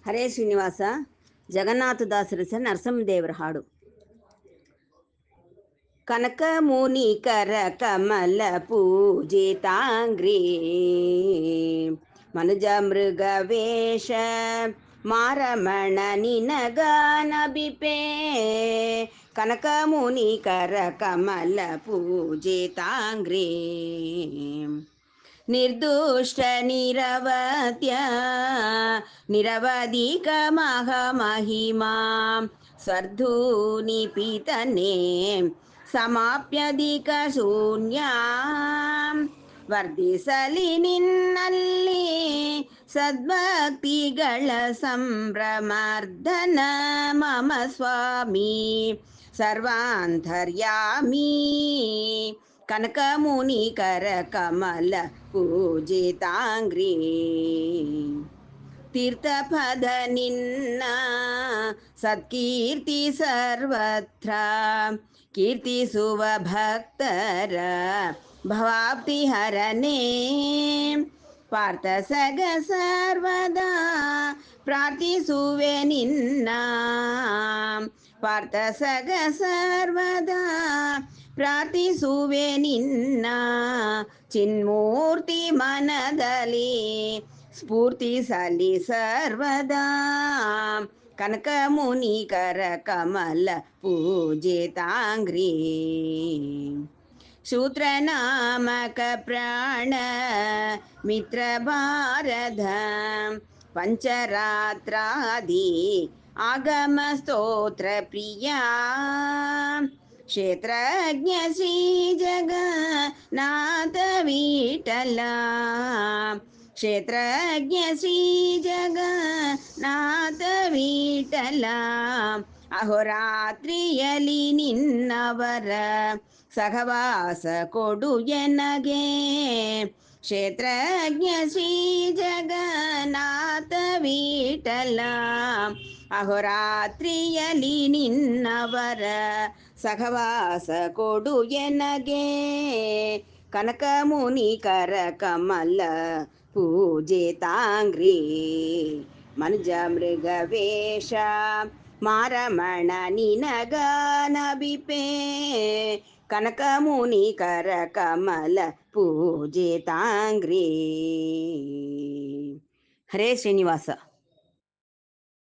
ಹರೇ ಶ್ರೀನಿವಾಸ. ಜಗನ್ನಾಥದಾಸರ ನರಸಿಂಹದೇವರ ಹಾಡು. ಕನಕ ಮುನಿಕರ ಕಮಲ ಪೂಜಿತಾಂಗ್ರಿ ಮನುಜ ಮೃಗ ವೇಷ ಮಾರಮಣ ನಿನಗಾನಬಿಪೆ. ಕನಕ ಮುನಿಕರ ಕಮಲ ಪೂಜಿತಾಂಗ್ರಿ ನಿರ್ದುಷ್ಟ ನಿರವತ್ಯ ನಿರವಧಿಕ ಮಹಾಮಹಿಮಾ ಸ್ವರ್ಧೂನಿಪಿತನೆ ಸಮಾಪ್ಯಧಿಕ ಶೂನ್ಯ. ವರ್ಧಿಸಲಿ ನಿನ್ನಲ್ಲಿ ಸದ್ಭಕ್ತಿಗಳ ಸಂಭ್ರಮಾರ್ಧನ ಮಮ ಸ್ವಾಮಿ ಸರ್ವಾಂತರ್ಯಾಮಿ. ಕನಕ ಮುನಿಕರ ಕಮಲ ಪೂಜಿತಾಂಗ್ರಿ ತೀರ್ಥಪದ ನಿನ್ನ ಸತ್ಕೀರ್ತಿ ಸರ್ವತ್ರ ಕೀರ್ತಿಸುವ ಭಕ್ತರ ಭವಾಪ್ತಿ ಹರನೇ. ಪಾರ್ಥ ಸಗ ಸರ್ವದಾ ಪ್ರಾರ್ಥಿಸುವೆ ನಿನ್ನ ಪಾರ್ಥ ಸಗ ಸರ್ವದಾ ಪ್ರಾರ್ಥಿಸುವೆ ನಿನ್ನ ಚಿನ್ಮೂರ್ತಿ ಮನದಲ್ಲಿ ಸ್ಫೂರ್ತಿಸಲಿ ಸರ್ವದಾ. ಕನಕ ಮುನಿಕರ ಕಮಲ ಪೂಜಿತಾಂಗ್ರಿ ಶೂದ್ರನಾಮಕ ಪ್ರಾಣ ಮಿತ್ರ ಭಾರತ ಪಂಚರಾತ್ರಾದಿ ಆಗಮ ಸ್ತೋತ್ರ ಪ್ರಿಯ. ಕ್ಷೇತ್ರಜ್ಞ ಶ್ರೀ ಜಗನ್ನಾಥ ವಿಠಲ ಕ್ಷೇತ್ರಜ್ಞ ಶ್ರೀ ಜಗನ್ನಾಥ ವಿಠಲ. ಅಹೋರಾತ್ರಿಯಲಿ ನಿನ್ನವರ ಸಹವಾಸ ಕೊಡು ಎನಗೆ. ಕ್ಷೇತ್ರಜ್ಞ ಶ್ರೀ ಜಗನ್ನಾಥ ವಿಠಲ ಅಹೋರಾತ್ರಿಯಲಿ ನಿನ್ನವರ ಸಹವಾಸ ಕೊಡು ಎನಗೆ. ಕನಕ ಮುನಿಕರ ಕಮಲ ಪೂಜಿತಾಂಗ್ರಿ ಮನುಜ ಮೃಗ ವೇಷ ಮಾರಮಣ ನಿನಗಾನಬಿಪೆ. ಕನಕ ಮುನಿಕರ ಕಮಲ ಪೂಜಿತಾಂಗ್ರಿ. ಹರೇ ಶ್ರೀನಿವಾಸ.